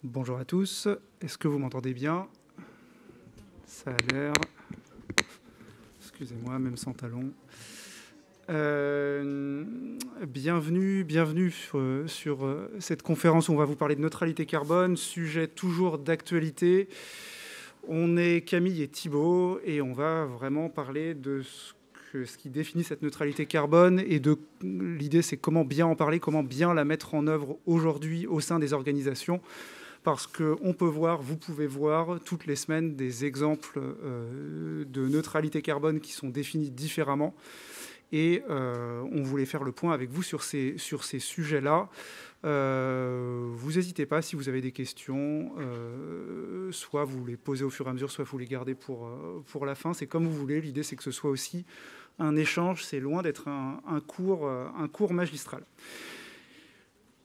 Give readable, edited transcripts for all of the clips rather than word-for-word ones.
Bonjour à tous, est-ce que vous m'entendez bien? Ça a l'air. Excusez-moi, même sans talons. Bienvenue sur cette conférence où on va vous parler de neutralité carbone, sujet toujours d'actualité. On est Camille et Thibaut et on va vraiment parler de ce qui définit cette neutralité carbone et l'idée c'est comment bien en parler, comment bien la mettre en œuvre aujourd'hui au sein des organisations. Parce qu'on peut voir, vous pouvez voir toutes les semaines des exemples de neutralité carbone qui sont définis différemment. Et on voulait faire le point avec vous sur ces sujets-là. Vous n'hésitez pas si vous avez des questions, soit vous les posez au fur et à mesure, soit vous les gardez pour la fin. C'est comme vous voulez. L'idée, c'est que ce soit aussi un échange. C'est loin d'être un cours magistral.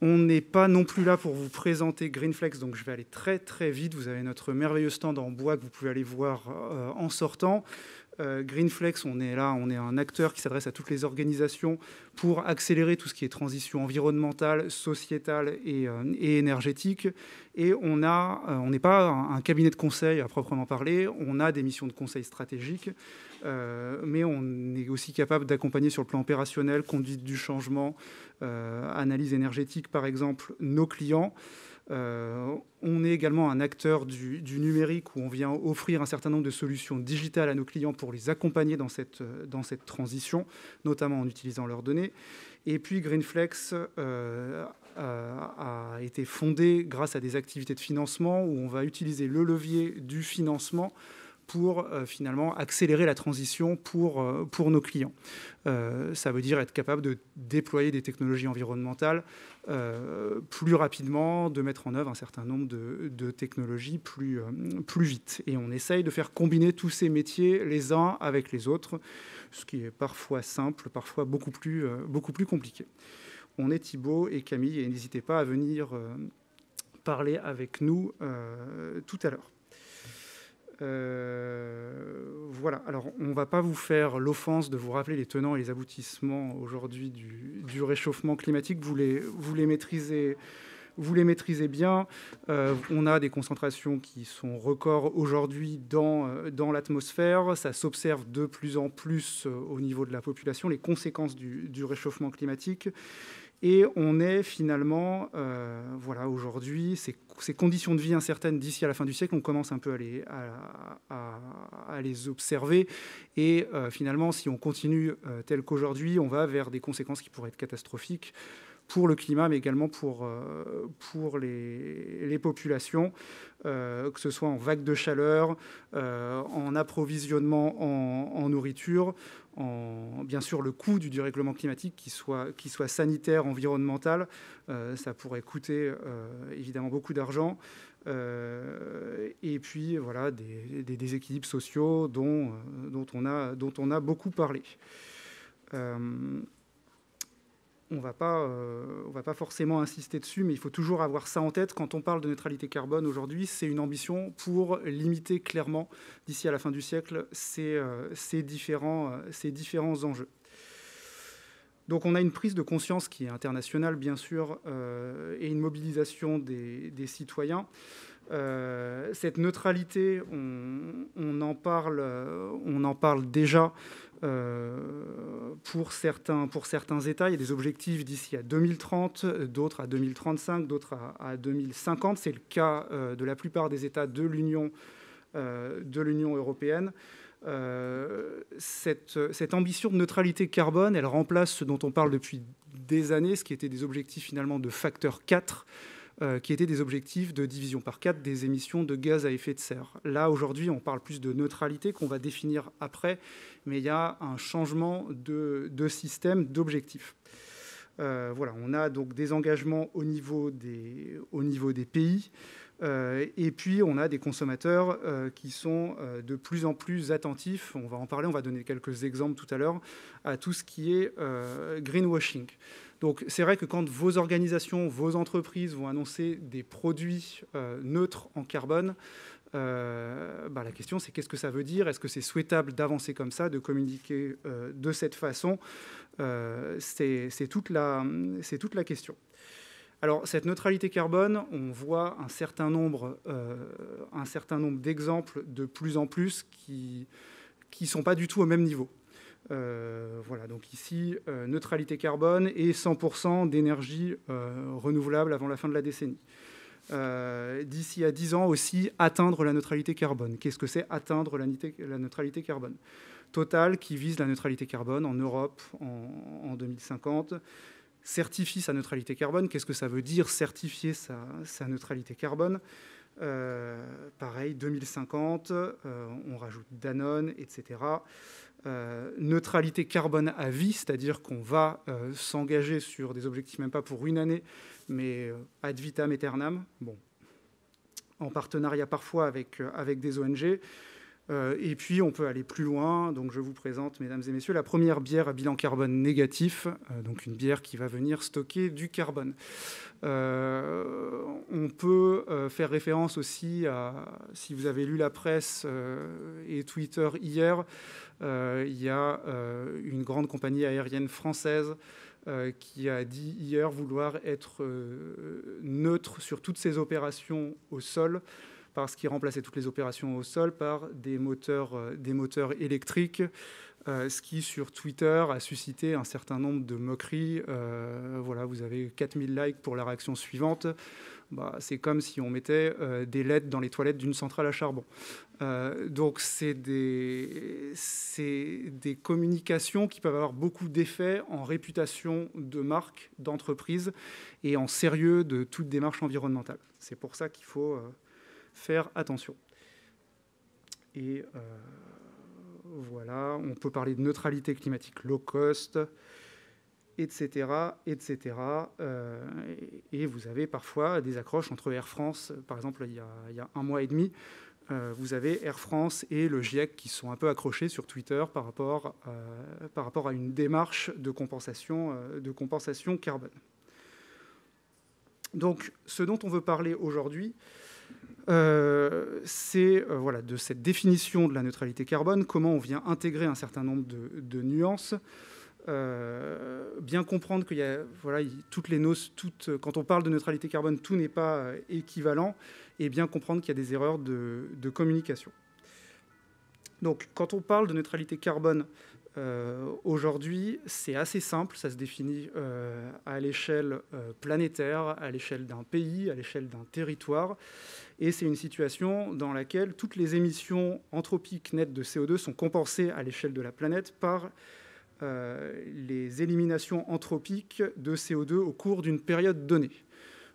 On n'est pas non plus là pour vous présenter Greenflex, donc je vais aller très très vite. Vous avez notre merveilleux stand en bois que vous pouvez aller voir en sortant. Greenflex, on est là, on est un acteur qui s'adresse à toutes les organisations pour accélérer tout ce qui est transition environnementale, sociétale et énergétique. Et on n'est pas un cabinet de conseil à proprement parler, on a des missions de conseil stratégique, mais on est aussi capable d'accompagner sur le plan opérationnel, conduite du changement, analyse énergétique par exemple, nos clients. On est également un acteur du numérique où on vient offrir un certain nombre de solutions digitales à nos clients pour les accompagner dans cette transition, notamment en utilisant leurs données. Et puis Greenflex a été fondé grâce à des activités de financement où on va utiliser le levier du financement pour finalement accélérer la transition pour nos clients. Ça veut dire être capable de déployer des technologies environnementales plus rapidement, de mettre en œuvre un certain nombre de technologies plus vite. Et on essaye de faire combiner tous ces métiers les uns avec les autres, ce qui est parfois simple, parfois beaucoup plus compliqué. On est Thibaut et Camille, et n'hésitez pas à venir parler avec nous tout à l'heure. Voilà, alors on ne va pas vous faire l'offense de vous rappeler les tenants et les aboutissements aujourd'hui du réchauffement climatique. Vous les maîtrisez bien. On a des concentrations qui sont records aujourd'hui dans l'atmosphère. Ça s'observe de plus en plus au niveau de la population, les conséquences du réchauffement climatique. Et on est finalement, voilà, aujourd'hui, ces conditions de vie incertaines d'ici à la fin du siècle, on commence un peu à les observer. Et finalement, si on continue tel qu'aujourd'hui, on va vers des conséquences qui pourraient être catastrophiques pour le climat, mais également pour les populations, que ce soit en vagues de chaleur, en approvisionnement en nourriture, bien sûr le coût du dérèglement climatique, qui soit sanitaire, environnemental, ça pourrait coûter évidemment beaucoup d'argent. Et puis voilà, des déséquilibres sociaux dont on a beaucoup parlé. On ne va pas forcément insister dessus, mais il faut toujours avoir ça en tête. Quand on parle de neutralité carbone aujourd'hui, c'est une ambition pour limiter clairement, d'ici à la fin du siècle, ces différents enjeux. Donc on a une prise de conscience qui est internationale, bien sûr, et une mobilisation des citoyens. Cette neutralité, on en parle déjà pour certains États. Il y a des objectifs d'ici à 2030, d'autres à 2035, d'autres à 2050. C'est le cas de la plupart des États de l'Union européenne. Cette ambition de neutralité carbone, elle remplace ce dont on parle depuis des années, ce qui était des objectifs finalement de facteur 4, qui étaient des objectifs de division par 4 des émissions de gaz à effet de serre. Là, aujourd'hui, on parle plus de neutralité qu'on va définir après, mais il y a un changement de système, d'objectifs. Voilà, on a donc des engagements au niveau des pays, et puis on a des consommateurs qui sont de plus en plus attentifs, on va en parler, on va donner quelques exemples tout à l'heure, à tout ce qui est greenwashing. Donc c'est vrai que quand vos organisations, vos entreprises vont annoncer des produits neutres en carbone, la question c'est qu'est-ce que ça veut dire? Est-ce que c'est souhaitable d'avancer comme ça, de communiquer de cette façon? C'est toute la question. Alors, cette neutralité carbone, on voit un certain nombre d'exemples de plus en plus qui ne sont pas du tout au même niveau. Voilà, donc ici, neutralité carbone et 100% d'énergie renouvelable avant la fin de la décennie. D'ici à 10 ans aussi, atteindre la neutralité carbone. Qu'est-ce que c'est atteindre la neutralité carbone? Total, qui vise la neutralité carbone en Europe en 2050, certifie sa neutralité carbone. Qu'est-ce que ça veut dire certifier sa neutralité carbone? Pareil, 2050, on rajoute Danone, etc. Neutralité carbone à vie, c'est-à-dire qu'on va s'engager sur des objectifs, même pas pour une année, mais ad vitam aeternam, bon, en partenariat parfois avec des ONG. Et puis, on peut aller plus loin. Donc, je vous présente, mesdames et messieurs, la première bière à bilan carbone négatif, donc une bière qui va venir stocker du carbone. On peut faire référence aussi à, si vous avez lu la presse et Twitter hier, il y a une grande compagnie aérienne française qui a dit hier vouloir être neutre sur toutes ses opérations au sol, parce qu'il remplaçait toutes les opérations au sol par des moteurs électriques, ce qui, sur Twitter, a suscité un certain nombre de moqueries. Voilà, vous avez 4000 likes pour la réaction suivante. Bah, c'est comme si on mettait des LED dans les toilettes d'une centrale à charbon. Donc, c'est des communications qui peuvent avoir beaucoup d'effets en réputation de marque, d'entreprise et en sérieux de toute démarche environnementale. C'est pour ça qu'il faut faire attention. Et voilà, on peut parler de neutralité climatique low cost, etc., etc. Et vous avez parfois des accroches entre Air France, par exemple, il y a un mois et demi, vous avez Air France et le GIEC qui sont un peu accrochés sur Twitter par rapport à une démarche de compensation carbone. Donc, ce dont on veut parler aujourd'hui, c'est voilà, de cette définition de la neutralité carbone, comment on vient intégrer un certain nombre de nuances, bien comprendre qu'il y a, voilà, quand on parle de neutralité carbone, tout n'est pas équivalent, et bien comprendre qu'il y a des erreurs de communication. Donc, quand on parle de neutralité carbone, aujourd'hui, c'est assez simple, ça se définit à l'échelle planétaire, à l'échelle d'un pays, à l'échelle d'un territoire, et c'est une situation dans laquelle toutes les émissions anthropiques nettes de CO2 sont compensées à l'échelle de la planète par les éliminations anthropiques de CO2 au cours d'une période donnée.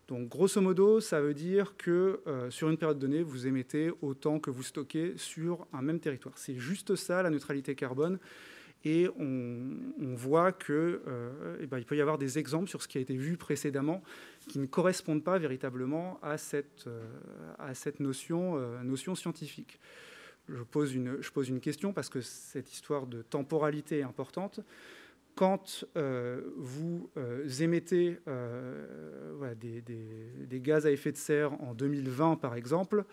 Donc, grosso modo, ça veut dire que sur une période donnée, vous émettez autant que vous stockez sur un même territoire. C'est juste ça, la neutralité carbone. Et on voit qu'il peut y avoir des exemples sur ce qui a été vu précédemment qui ne correspondent pas véritablement à cette notion scientifique. Je pose une question parce que cette histoire de temporalité est importante. Quand vous émettez des gaz à effet de serre en 2020, par exemple,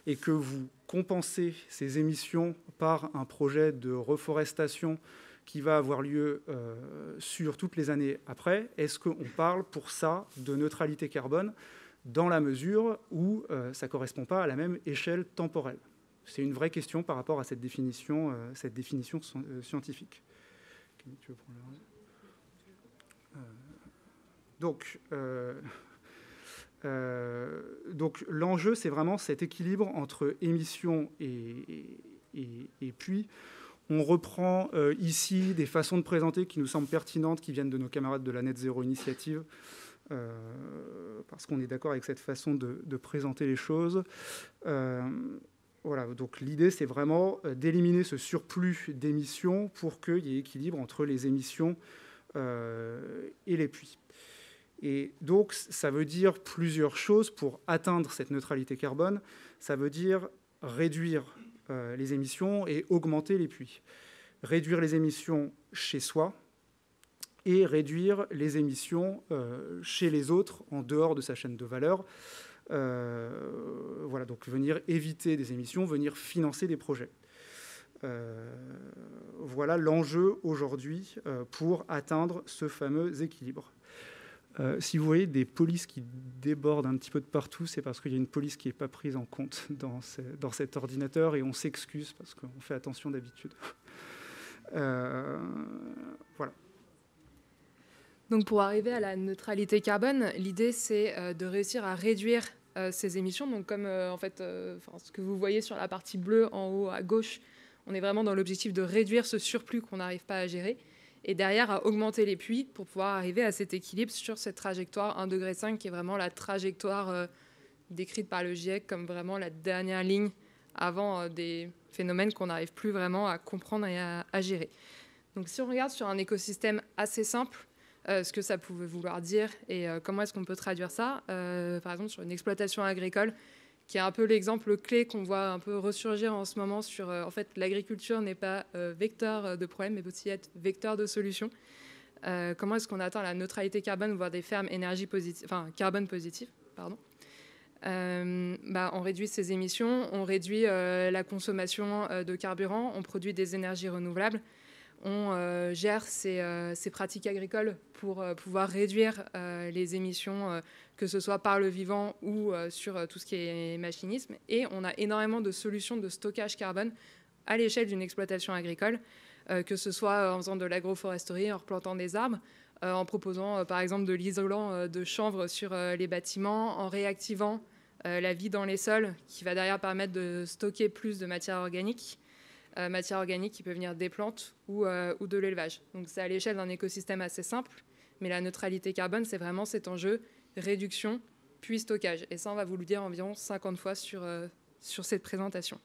et que vous compensez ces émissions par un projet de reforestation qui va avoir lieu sur toutes les années après, est-ce qu'on parle pour ça de neutralité carbone dans la mesure où ça ne correspond pas à la même échelle temporelle? C'est une vraie question par rapport à cette définition scientifique. Tu veux prendre donc l'enjeu, c'est vraiment cet équilibre entre émissions et puits. On reprend ici des façons de présenter qui nous semblent pertinentes, qui viennent de nos camarades de la Net Zero Initiative, parce qu'on est d'accord avec cette façon de présenter les choses. Voilà, donc l'idée, c'est vraiment d'éliminer ce surplus d'émissions pour qu'il y ait équilibre entre les émissions et les puits. Et donc, ça veut dire plusieurs choses pour atteindre cette neutralité carbone. Ça veut dire réduire les émissions et augmenter les puits. Réduire les émissions chez soi et réduire les émissions chez les autres, en dehors de sa chaîne de valeur. Voilà, donc venir éviter des émissions, venir financer des projets. Voilà l'enjeu aujourd'hui pour atteindre ce fameux équilibre. Si vous voyez des polices qui débordent un petit peu de partout, c'est parce qu'il y a une police qui n'est pas prise en compte dans cet ordinateur, et on s'excuse parce qu'on fait attention d'habitude. Voilà. Donc pour arriver à la neutralité carbone, l'idée c'est de réussir à réduire ces émissions. Donc comme ce que vous voyez sur la partie bleue en haut à gauche, on est vraiment dans l'objectif de réduire ce surplus qu'on n'arrive pas à gérer. Et derrière, à augmenter les puits pour pouvoir arriver à cet équilibre sur cette trajectoire 1,5 degré, qui est vraiment la trajectoire décrite par le GIEC comme vraiment la dernière ligne avant des phénomènes qu'on n'arrive plus vraiment à comprendre et à gérer. Donc si on regarde sur un écosystème assez simple, ce que ça pouvait vouloir dire et comment est-ce qu'on peut traduire ça, par exemple sur une exploitation agricole, qui est un peu l'exemple clé qu'on voit un peu ressurgir en ce moment sur, en fait, l'agriculture n'est pas vecteur de problème, mais peut aussi être vecteur de solutions. Comment est-ce qu'on atteint la neutralité carbone, voire des fermes carbone positives, pardon. On réduit ces émissions, on réduit la consommation de carburant, on produit des énergies renouvelables, on gère ces pratiques agricoles pour pouvoir réduire les émissions, que ce soit par le vivant ou sur tout ce qui est machinisme. Et on a énormément de solutions de stockage carbone à l'échelle d'une exploitation agricole, que ce soit en faisant de l'agroforesterie, en replantant des arbres, en proposant par exemple de l'isolant de chanvre sur les bâtiments, en réactivant la vie dans les sols, qui va derrière permettre de stocker plus de matière organique qui peut venir des plantes ou de l'élevage. Donc c'est à l'échelle d'un écosystème assez simple, mais la neutralité carbone, c'est vraiment cet enjeu réduction puis stockage. Et ça, on va vous le dire environ 50 fois sur cette présentation.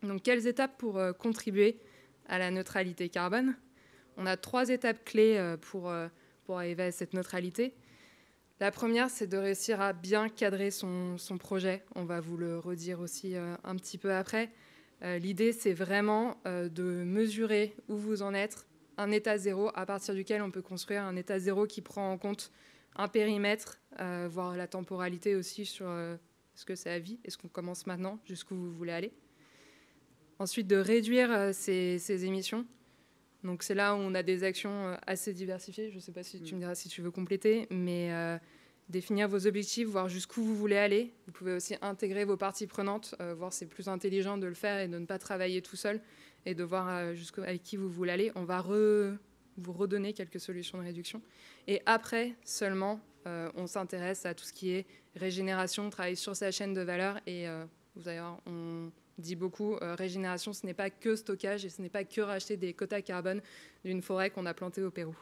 Donc quelles étapes pour contribuer à la neutralité carbone? On a 3 étapes clés pour arriver à cette neutralité. La première, c'est de réussir à bien cadrer son projet. On va vous le redire aussi un petit peu après. L'idée, c'est vraiment de mesurer où vous en êtes, un état zéro à partir duquel on peut construire un état zéro qui prend en compte un périmètre, voire la temporalité aussi sur ce que c'est à vie, est-ce qu'on commence maintenant, jusqu'où vous voulez aller. Ensuite, de réduire ces émissions. Donc c'est là où on a des actions assez diversifiées. Je ne sais pas si tu me diras si tu veux compléter, mais définir vos objectifs, voir jusqu'où vous voulez aller. Vous pouvez aussi intégrer vos parties prenantes, voir c'est plus intelligent de le faire et de ne pas travailler tout seul et de voir avec qui vous voulez aller. On va vous redonner quelques solutions de réduction. Et après seulement, on s'intéresse à tout ce qui est régénération, travailler sur sa chaîne de valeur. Et vous allez voir, on dit beaucoup, régénération, ce n'est pas que stockage et ce n'est pas que racheter des quotas carbone d'une forêt qu'on a plantée au Pérou.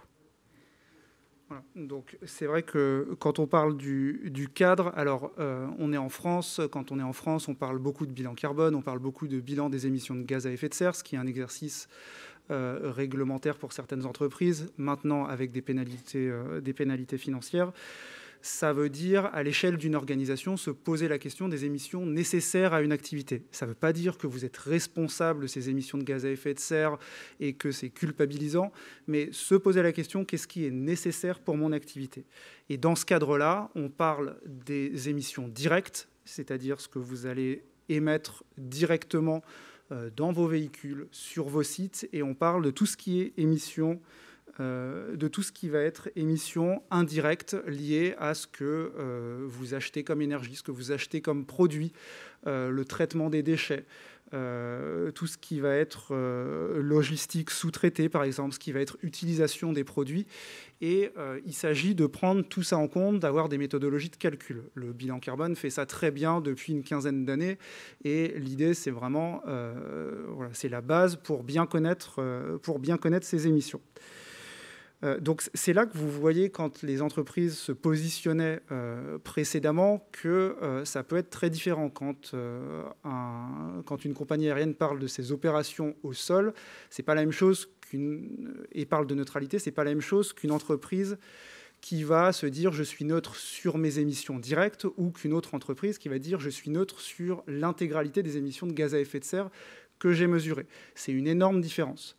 Voilà. Donc c'est vrai que quand on parle du cadre, alors on est en France, quand on est en France, on parle beaucoup de bilan carbone, on parle beaucoup de bilan des émissions de gaz à effet de serre, ce qui est un exercice réglementaire pour certaines entreprises, maintenant avec des pénalités financières. Ça veut dire, à l'échelle d'une organisation, se poser la question des émissions nécessaires à une activité. Ça ne veut pas dire que vous êtes responsable de ces émissions de gaz à effet de serre et que c'est culpabilisant, mais se poser la question, qu'est-ce qui est nécessaire pour mon activité? Et dans ce cadre-là, on parle des émissions directes, c'est-à-dire ce que vous allez émettre directement dans vos véhicules, sur vos sites, et on parle de tout ce qui est émissions de tout ce qui va être émissions indirectes liées à ce que vous achetez comme énergie, ce que vous achetez comme produit, le traitement des déchets, tout ce qui va être logistique sous-traitée, par exemple, ce qui va être utilisation des produits. Et il s'agit de prendre tout ça en compte, d'avoir des méthodologies de calcul. Le bilan carbone fait ça très bien depuis une quinzaine d'années. Et l'idée, c'est vraiment, voilà, c'est la base pour bien connaître ces émissions. Donc c'est là que vous voyez, quand les entreprises se positionnaient précédemment, que ça peut être très différent. Quand une compagnie aérienne parle de ses opérations au sol, c'est pas la même chose et parle de neutralité, c'est pas la même chose qu'une entreprise qui va se dire je suis neutre sur mes émissions directes, ou qu'une autre entreprise qui va dire je suis neutre sur l'intégralité des émissions de gaz à effet de serre que j'ai mesurées. C'est une énorme différence.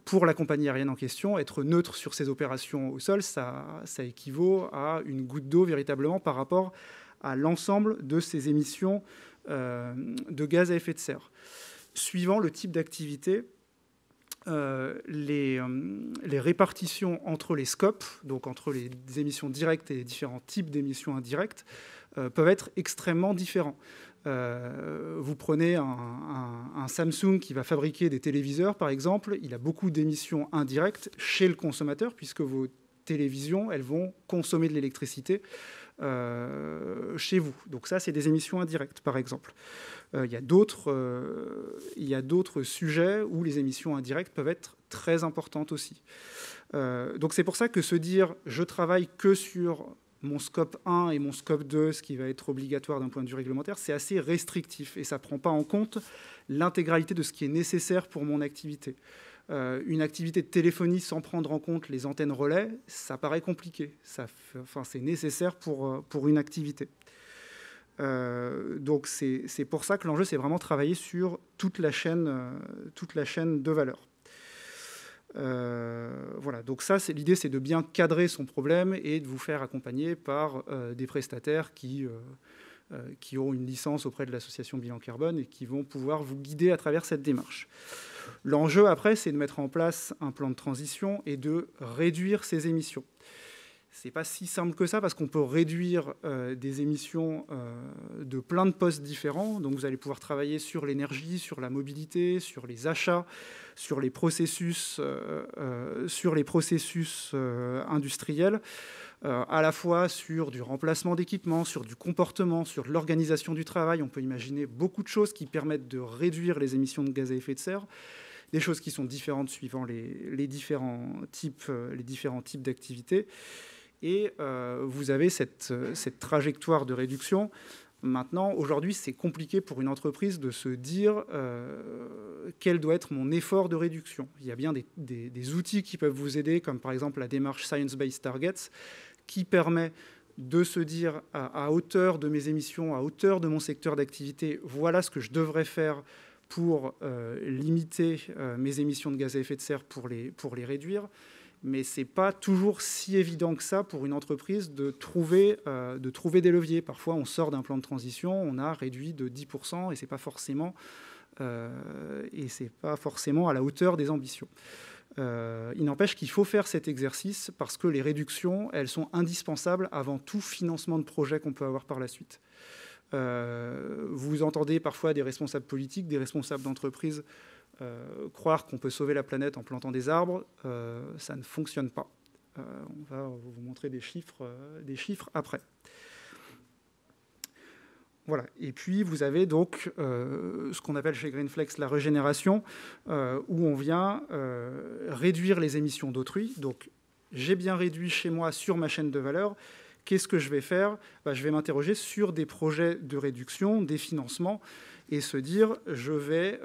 Pour la compagnie aérienne en question, être neutre sur ses opérations au sol, ça équivaut à une goutte d'eau véritablement par rapport à l'ensemble de ces émissions de gaz à effet de serre. Suivant le type d'activité, les répartitions entre les scopes, donc entre les émissions directes et les différents types d'émissions indirectes, peuvent être extrêmement différents. Vous prenez un Samsung qui va fabriquer des téléviseurs, par exemple, il a beaucoup d'émissions indirectes chez le consommateur, puisque vos télévisions, elles vont consommer de l'électricité chez vous. Donc ça, c'est des émissions indirectes, par exemple. Il y a d'autres sujets où les émissions indirectes peuvent être très importantes aussi. Donc c'est pour ça que se dire « je travaille que sur mon scope 1 et mon scope 2, ce qui va être obligatoire d'un point de vue réglementaire, c'est assez restrictif et ça ne prend pas en compte l'intégralité de ce qui est nécessaire pour mon activité. Une activité de téléphonie sans prendre en compte les antennes relais, ça paraît compliqué. C'est nécessaire pour une activité. Donc c'est pour ça que l'enjeu, c'est vraiment travailler sur toute la chaîne de valeur. Voilà, donc ça, l'idée, c'est de bien cadrer son problème et de vous faire accompagner par des prestataires qui ont une licence auprès de l'association Bilan Carbone et qui vont pouvoir vous guider à travers cette démarche. L'enjeu, après, c'est de mettre en place un plan de transition et de réduire ces émissions. Ce n'est pas si simple que ça, parce qu'on peut réduire des émissions de plein de postes différents. Donc, vous allez pouvoir travailler sur l'énergie, sur la mobilité, sur les achats, sur les processus industriels, à la fois sur du remplacement d'équipements, sur du comportement, sur l'organisation du travail. On peut imaginer beaucoup de choses qui permettent de réduire les émissions de gaz à effet de serre, des choses qui sont différentes suivant les différents types d'activités. Et vous avez cette trajectoire de réduction. Maintenant, aujourd'hui, c'est compliqué pour une entreprise de se dire quel doit être mon effort de réduction. Il y a bien des outils qui peuvent vous aider, comme par exemple la démarche Science-Based Targets, qui permet de se dire à hauteur de mes émissions, à hauteur de mon secteur d'activité, voilà ce que je devrais faire pour limiter mes émissions de gaz à effet de serre, pour les réduire. Mais ce n'est pas toujours si évident que ça pour une entreprise de trouver des leviers. Parfois, on sort d'un plan de transition, on a réduit de 10%, et ce n'est pas forcément à la hauteur des ambitions. Il n'empêche qu'il faut faire cet exercice parce que les réductions, elles sont indispensables avant tout financement de projet qu'on peut avoir par la suite. Vous entendez parfois des responsables politiques, des responsables d'entreprises croire qu'on peut sauver la planète en plantant des arbres, ça ne fonctionne pas. On va vous montrer des chiffres après. Voilà. Et puis, vous avez donc ce qu'on appelle chez Greenflex la régénération, où on vient réduire les émissions d'autrui. Donc, j'ai bien réduit chez moi sur ma chaîne de valeur. Qu'est-ce que je vais faire ? Je vais m'interroger sur des projets de réduction, des financements, et se dire, je vais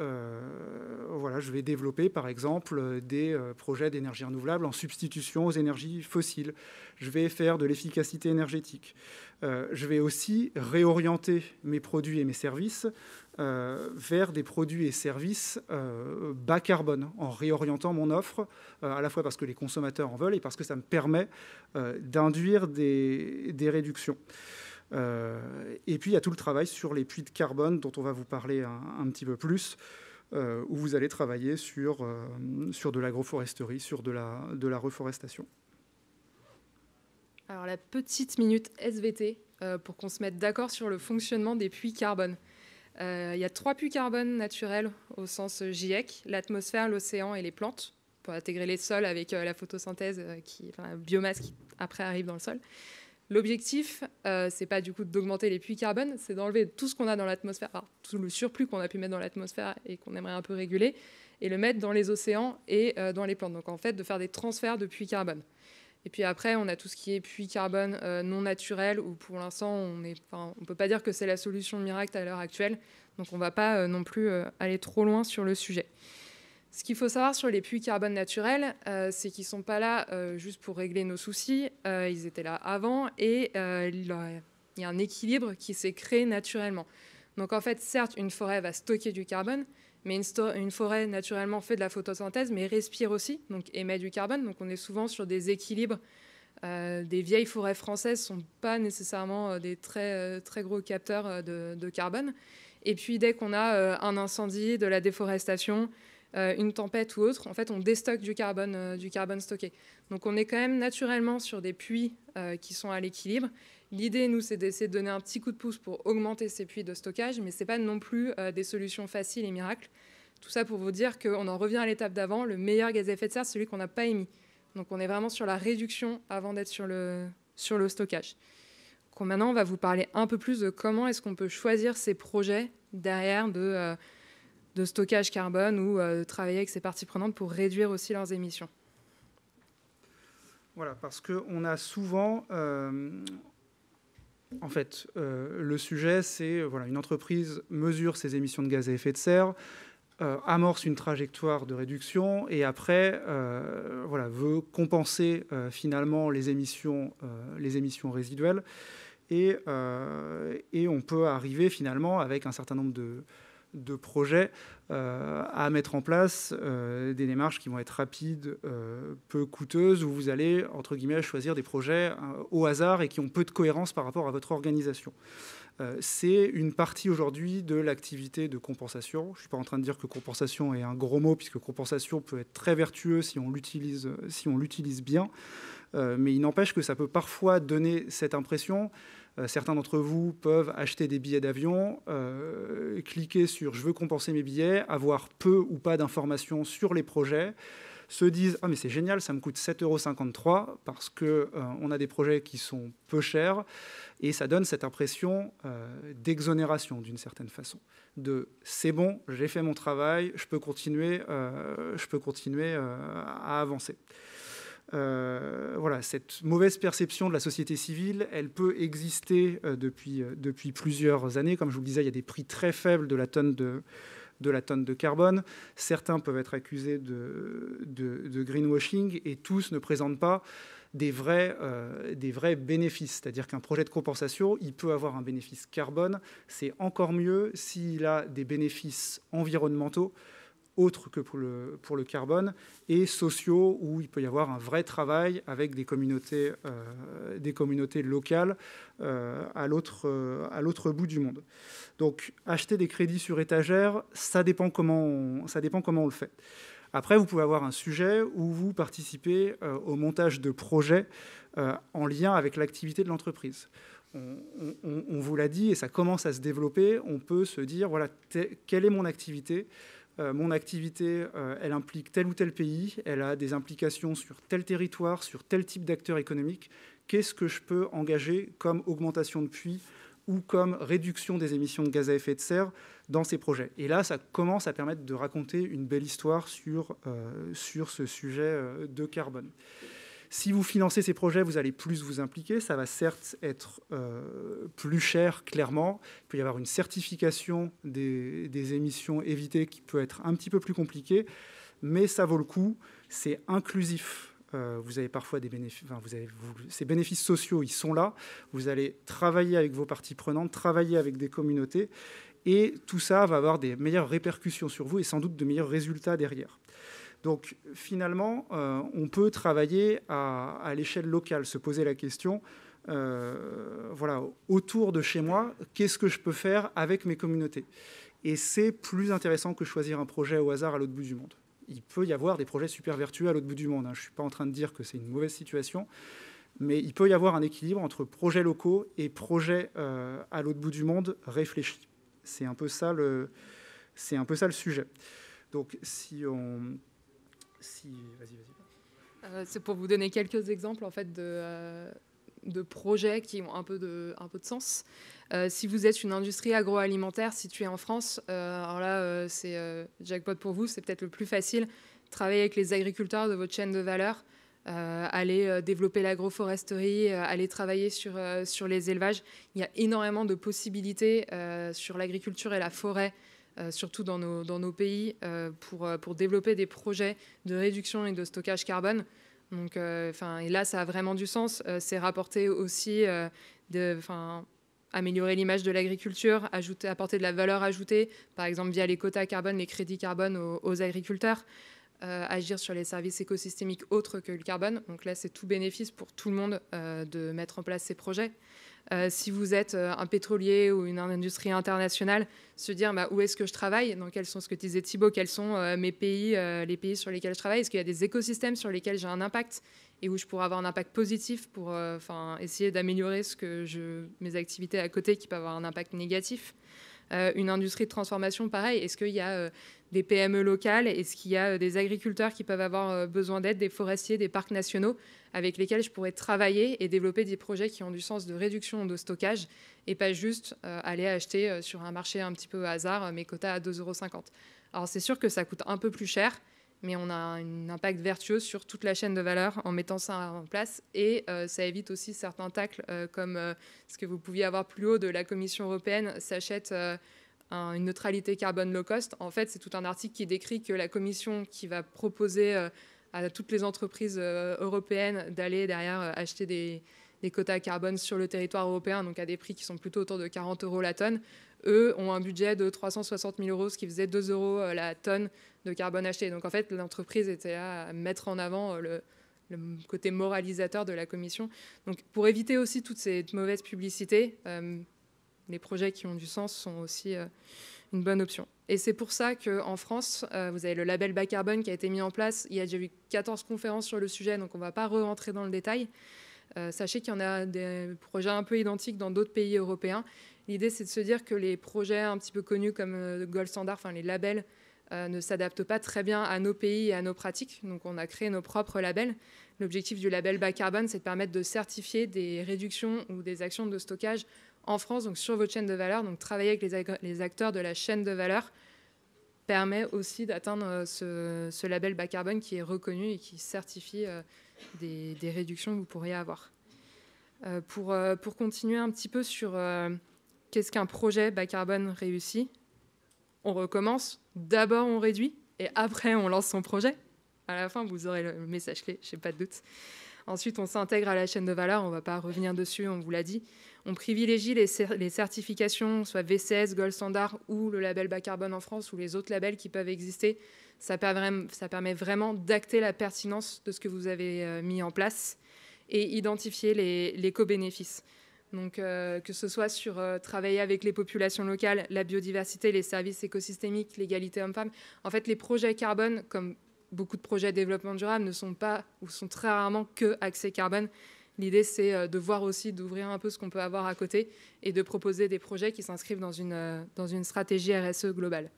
développer, par exemple, des projets d'énergie renouvelable en substitution aux énergies fossiles. Je vais faire de l'efficacité énergétique. Je vais aussi réorienter mes produits et mes services vers des produits et services bas carbone, en réorientant mon offre, à la fois parce que les consommateurs en veulent et parce que ça me permet d'induire des réductions. Et puis, il y a tout le travail sur les puits de carbone, dont on va vous parler un petit peu plus, où vous allez travailler sur de l'agroforesterie, sur de la reforestation. Alors, la petite minute SVT, pour qu'on se mette d'accord sur le fonctionnement des puits carbone. Il y a 3 puits carbone naturels au sens GIEC, l'atmosphère, l'océan et les plantes, pour intégrer les sols avec la photosynthèse, la biomasse qui après arrive dans le sol. L'objectif, c'est pas du coup d'augmenter les puits carbone, c'est d'enlever tout ce qu'on a dans l'atmosphère, tout le surplus qu'on a pu mettre dans l'atmosphère et qu'on aimerait un peu réguler, et le mettre dans les océans et dans les plantes. Donc en fait, de faire des transferts de puits carbone. Et puis après, on a tout ce qui est puits carbone non naturel, où pour l'instant, on ne peut pas dire que c'est la solution miracle à l'heure actuelle. Donc on ne va pas non plus aller trop loin sur le sujet. Ce qu'il faut savoir sur les puits carbone naturels, c'est qu'ils ne sont pas là juste pour régler nos soucis. Ils étaient là avant et il y a un équilibre qui s'est créé naturellement. Donc en fait, certes, une forêt va stocker du carbone, mais une forêt naturellement fait de la photosynthèse, mais respire aussi, donc émet du carbone. Donc on est souvent sur des équilibres. Des vieilles forêts françaises ne sont pas nécessairement des très, très gros capteurs de carbone. Et puis dès qu'on a un incendie, de la déforestation, une tempête ou autre, en fait, on déstocke du carbone stocké. Donc on est quand même naturellement sur des puits qui sont à l'équilibre. L'idée, nous, c'est d'essayer de donner un petit coup de pouce pour augmenter ces puits de stockage, mais ce n'est pas non plus des solutions faciles et miracles. Tout ça pour vous dire qu'on en revient à l'étape d'avant. Le meilleur gaz à effet de serre, c'est celui qu'on n'a pas émis. Donc on est vraiment sur la réduction avant d'être sur le stockage. Donc maintenant, on va vous parler un peu plus de comment est-ce qu'on peut choisir ces projets derrière de stockage carbone ou travailler avec ces parties prenantes pour réduire aussi leurs émissions. Voilà, parce qu'on a souvent... en fait, le sujet, c'est une entreprise mesure ses émissions de gaz à effet de serre, amorce une trajectoire de réduction et après veut compenser finalement les émissions résiduelles et on peut arriver finalement avec un certain nombre de projets à mettre en place des démarches qui vont être rapides, peu coûteuses, où vous allez, entre guillemets, choisir des projets au hasard et qui ont peu de cohérence par rapport à votre organisation. C'est une partie aujourd'hui de l'activité de compensation. Je ne suis pas en train de dire que compensation est un gros mot, puisque compensation peut être très vertueux si on l'utilise bien, mais il n'empêche que ça peut parfois donner cette impression. Certains d'entre vous peuvent acheter des billets d'avion, cliquer sur « je veux compenser mes billets », avoir peu ou pas d'informations sur les projets, se disent « ah mais c'est génial, ça me coûte 7,53 € parce qu'on a des projets qui sont peu chers », et ça donne cette impression d'exonération d'une certaine façon, de « c'est bon, j'ai fait mon travail, je peux continuer à avancer ». Cette mauvaise perception de la société civile, elle peut exister depuis plusieurs années. Comme je vous le disais, il y a des prix très faibles de la tonne de carbone. Certains peuvent être accusés de greenwashing et tous ne présentent pas des vrais bénéfices. C'est-à-dire qu'un projet de compensation, il peut avoir un bénéfice carbone. C'est encore mieux s'il a des bénéfices environnementaux autres que pour le carbone, et sociaux, où il peut y avoir un vrai travail avec des communautés locales à l'autre bout du monde. Donc, acheter des crédits sur étagère, ça dépend comment on le fait. Après, vous pouvez avoir un sujet où vous participez au montage de projets en lien avec l'activité de l'entreprise. On vous l'a dit, et ça commence à se développer, on peut se dire, voilà, quelle est mon activité ? Mon activité, elle implique tel ou tel pays, elle a des implications sur tel territoire, sur tel type d'acteurs économiques. Qu'est-ce que je peux engager comme augmentation de puits ou comme réduction des émissions de gaz à effet de serre dans ces projets? Et là, ça commence à permettre de raconter une belle histoire sur ce sujet de carbone. Si vous financez ces projets, vous allez plus vous impliquer. Ça va certes être plus cher, clairement. Il peut y avoir une certification des émissions évitées qui peut être un petit peu plus compliquée, mais ça vaut le coup. C'est inclusif. Vous avez parfois des bénéfices. Ces bénéfices sociaux, ils sont là. Vous allez travailler avec vos parties prenantes, travailler avec des communautés, et tout ça va avoir des meilleures répercussions sur vous et sans doute de meilleurs résultats derrière. Donc, finalement, on peut travailler à l'échelle locale, se poser la question, autour de chez moi, qu'est-ce que je peux faire avec mes communautés? Et c'est plus intéressant que choisir un projet au hasard à l'autre bout du monde. Il peut y avoir des projets super vertueux à l'autre bout du monde. Je ne suis pas en train de dire que c'est une mauvaise situation, mais il peut y avoir un équilibre entre projets locaux et projets à l'autre bout du monde réfléchis. C'est un peu ça le sujet. Donc, vas-y. C'est pour vous donner quelques exemples en fait, de projets qui ont un peu de sens. Si vous êtes une industrie agroalimentaire située en France, alors là, c'est jackpot pour vous, c'est peut-être le plus facile. Travailler avec les agriculteurs de votre chaîne de valeur, aller développer l'agroforesterie, aller travailler sur les élevages. Il y a énormément de possibilités sur l'agriculture et la forêt, surtout dans nos pays, pour développer des projets de réduction et de stockage carbone. Donc, et là, ça a vraiment du sens. C'est rapporter aussi, améliorer l'image de l'agriculture, apporter de la valeur ajoutée, par exemple via les quotas carbone, les crédits carbone aux agriculteurs, agir sur les services écosystémiques autres que le carbone. Donc là, c'est tout bénéfice pour tout le monde de mettre en place ces projets. Si vous êtes un pétrolier ou une industrie internationale, se dire où est-ce que je travaille, dans quels sont, ce que disait Thibaut, quels sont mes pays, les pays sur lesquels je travaille, est-ce qu'il y a des écosystèmes sur lesquels j'ai un impact et où je pourrais avoir un impact positif pour essayer d'améliorer mes activités à côté qui peuvent avoir un impact négatif. Une industrie de transformation, pareil, est-ce qu'il y a des PME locales, est-ce qu'il y a des agriculteurs qui peuvent avoir besoin d'aide, des forestiers, des parcs nationaux avec lesquels je pourrais travailler et développer des projets qui ont du sens de réduction de stockage et pas juste aller acheter sur un marché un petit peu au hasard mes quotas à 2,50 €. Alors c'est sûr que ça coûte un peu plus cher, mais on a un impact vertueux sur toute la chaîne de valeur en mettant ça en place. Et ça évite aussi certains tacles, comme ce que vous pouviez avoir plus haut de la Commission européenne s'achète une neutralité carbone low cost. En fait, c'est tout un article qui décrit que la Commission qui va proposer à toutes les entreprises européennes d'aller derrière acheter des quotas carbone sur le territoire européen, donc à des prix qui sont plutôt autour de 40 € la tonne. Eux ont un budget de 360 000 €, ce qui faisait 2 € la tonne de carbone acheté. Donc en fait, l'entreprise était là à mettre en avant le côté moralisateur de la Commission. Donc pour éviter aussi toute cette mauvaise publicité, les projets qui ont du sens sont aussi une bonne option. Et c'est pour ça qu'en France, vous avez le label bas carbone qui a été mis en place. Il y a déjà eu 14 conférences sur le sujet, donc on ne va pas rentrer dans le détail. Sachez qu'il y en a des projets un peu identiques dans d'autres pays européens. L'idée, c'est de se dire que les projets un petit peu connus comme Gold Standard, enfin les labels, ne s'adaptent pas très bien à nos pays et à nos pratiques. Donc on a créé nos propres labels. L'objectif du label bas carbone, c'est de permettre de certifier des réductions ou des actions de stockage en France, donc sur votre chaîne de valeur. Donc travailler avec les acteurs de la chaîne de valeur permet aussi d'atteindre ce label bas carbone qui est reconnu et qui certifie des réductions que vous pourriez avoir. Pour continuer un petit peu sur qu'est-ce qu'un projet bas carbone réussi, on recommence. D'abord, on réduit et après, on lance son projet. À la fin, vous aurez le message clé, je n'ai pas de doute. Ensuite, on s'intègre à la chaîne de valeur. On ne va pas revenir dessus, on vous l'a dit. On privilégie les certifications, soit VCS, Gold Standard ou le label bas carbone en France ou les autres labels qui peuvent exister. Ça permet vraiment d'acter la pertinence de ce que vous avez mis en place et identifier les co-bénéfices. Donc, que ce soit sur travailler avec les populations locales, la biodiversité, les services écosystémiques, l'égalité homme-femme. En fait, les projets carbone, comme beaucoup de projets de développement durable, ne sont pas ou sont très rarement que axés carbone. L'idée, c'est de voir aussi, d'ouvrir un peu ce qu'on peut avoir à côté et de proposer des projets qui s'inscrivent dans une stratégie RSE globale.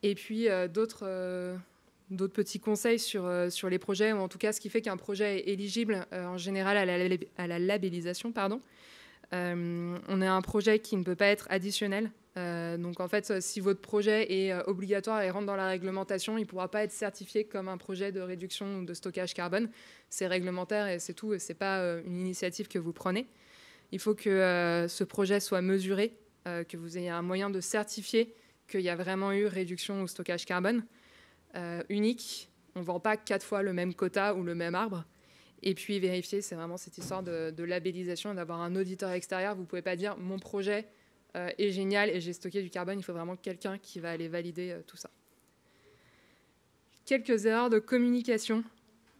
Et puis, d'autres petits conseils sur les projets, ou en tout cas ce qui fait qu'un projet est éligible en général à la labellisation. On a un projet qui ne peut pas être additionnel. Donc en fait, si votre projet est obligatoire et rentre dans la réglementation, il ne pourra pas être certifié comme un projet de réduction ou de stockage carbone. C'est réglementaire et c'est tout, et ce n'est pas une initiative que vous prenez. Il faut que ce projet soit mesuré, que vous ayez un moyen de certifier qu'il y a vraiment eu réduction ou stockage carbone. Unique, on ne vend pas 4 fois le même quota ou le même arbre. Et puis vérifier, c'est vraiment cette histoire de labellisation, d'avoir un auditeur extérieur. Vous ne pouvez pas dire « mon projet est génial et j'ai stocké du carbone ». Il faut vraiment quelqu'un qui va aller valider tout ça. Quelques erreurs de communication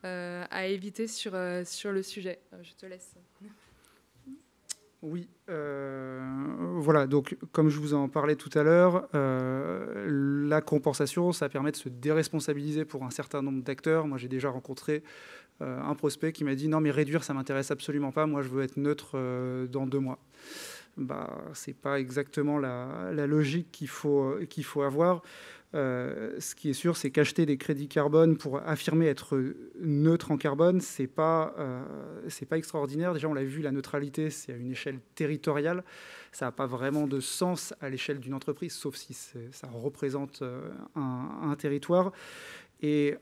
à éviter sur le sujet. Je te laisse. Oui, voilà, donc comme je vous en parlais tout à l'heure, la compensation, ça permet de se déresponsabiliser pour un certain nombre d'acteurs. Moi, j'ai déjà rencontré un prospect qui m'a dit « Non, mais réduire, ça ne m'intéresse absolument pas. Moi, je veux être neutre dans 2 mois. » Ce n'est pas exactement la logique qu'il faut avoir. Ce qui est sûr, c'est qu'acheter des crédits carbone pour affirmer être neutre en carbone, c'est pas extraordinaire. Déjà, on l'a vu, la neutralité, c'est à une échelle territoriale. Ça n'a pas vraiment de sens à l'échelle d'une entreprise, sauf si ça représente un territoire. Et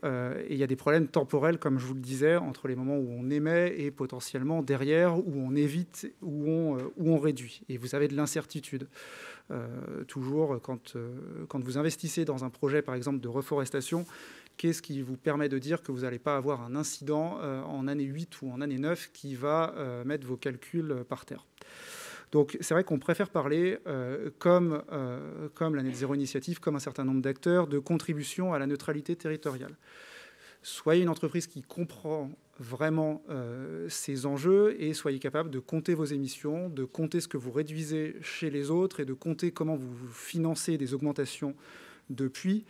il y a des problèmes temporels, comme je vous le disais, entre les moments où on émet et potentiellement derrière, où on évite, où on réduit. Et vous avez de l'incertitude. Toujours, quand vous investissez dans un projet, par exemple, de reforestation, qu'est-ce qui vous permet de dire que vous n'allez pas avoir un incident en année 8 ou en année 9 qui va mettre vos calculs par terre? Donc c'est vrai qu'on préfère parler, comme la Net Zero Initiative, comme un certain nombre d'acteurs, de contribution à la neutralité territoriale. Soyez une entreprise qui comprend vraiment ces enjeux et soyez capable de compter vos émissions, de compter ce que vous réduisez chez les autres et de compter comment vous financez des augmentations depuis.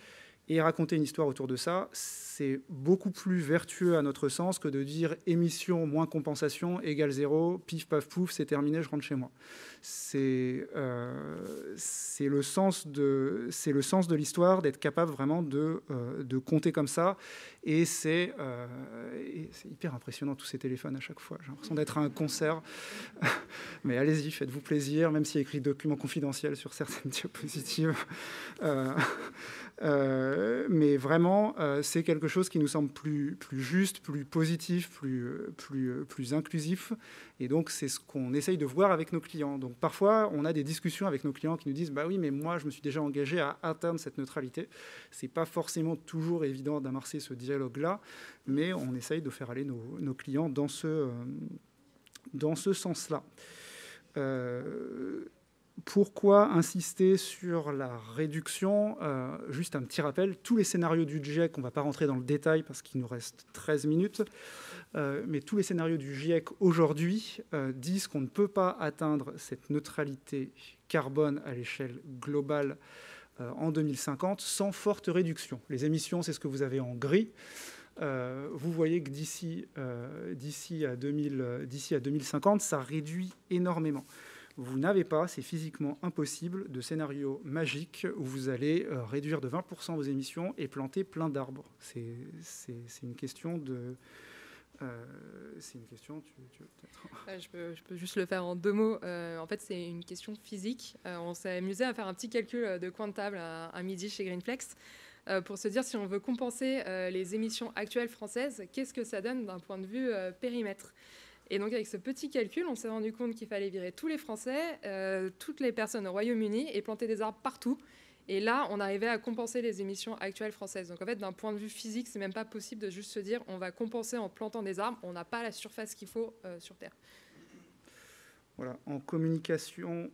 Et raconter une histoire autour de ça, c'est beaucoup plus vertueux à notre sens que de dire émission moins compensation égale 0, pif, paf, pouf, c'est terminé, je rentre chez moi. C'est le sens de l'histoire, d'être capable vraiment de compter comme ça. Et c'est hyper impressionnant, tous ces téléphones à chaque fois. J'ai l'impression d'être à un concert. Mais allez-y, faites-vous plaisir, même s'il y a écrit document confidentiel sur certaines diapositives. Mais vraiment, c'est quelque chose qui nous semble plus juste, plus positif, plus inclusif. Et donc, c'est ce qu'on essaye de voir avec nos clients. Donc, parfois, on a des discussions avec nos clients qui nous disent « Bah oui, mais moi, je me suis déjà engagé à atteindre cette neutralité. » Ce n'est pas forcément toujours évident d'amorcer ce dialogue-là, mais on essaye de faire aller nos clients dans ce sens-là. Pourquoi insister sur la réduction? Juste un petit rappel, tous les scénarios du GIEC, on ne va pas rentrer dans le détail parce qu'il nous reste 13 minutes, mais tous les scénarios du GIEC aujourd'hui disent qu'on ne peut pas atteindre cette neutralité carbone à l'échelle globale en 2050 sans forte réduction. Les émissions, c'est ce que vous avez en gris. Vous voyez que d'ici à 2050, ça réduit énormément. Vous n'avez pas, c'est physiquement impossible, de scénario magique où vous allez réduire de 20% vos émissions et planter plein d'arbres. C'est une question de... c'est une question, tu veux peut-être... Je peux juste le faire en 2 mots. En fait, c'est une question physique. On s'est amusé à faire un petit calcul de coin de table à midi chez Greenflex pour se dire si on veut compenser les émissions actuelles françaises, qu'est-ce que ça donne d'un point de vue périmètre. Et donc, avec ce petit calcul, on s'est rendu compte qu'il fallait virer tous les Français, toutes les personnes au Royaume-Uni et planter des arbres partout. Et là, on arrivait à compenser les émissions actuelles françaises. Donc, en fait, d'un point de vue physique, c'est même pas possible de juste se dire on va compenser en plantant des arbres. On n'a pas la surface qu'il faut sur Terre. Voilà, en communication,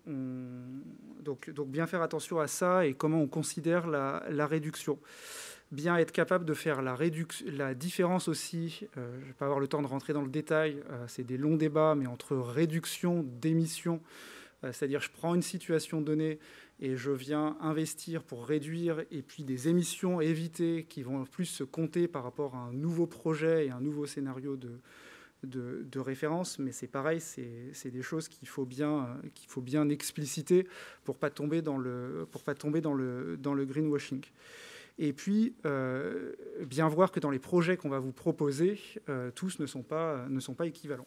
donc bien faire attention à ça et comment on considère la réduction. Bien être capable de faire la différence aussi, je ne vais pas avoir le temps de rentrer dans le détail, c'est des longs débats, mais entre réduction d'émissions, c'est-à-dire je prends une situation donnée et je viens investir pour réduire, et puis des émissions évitées qui vont plus se compter par rapport à un nouveau projet et un nouveau scénario de référence, mais c'est pareil, c'est des choses qu'il faut bien expliciter pour pas tomber dans le greenwashing. Et puis, bien voir que dans les projets qu'on va vous proposer, tous ne sont pas équivalents.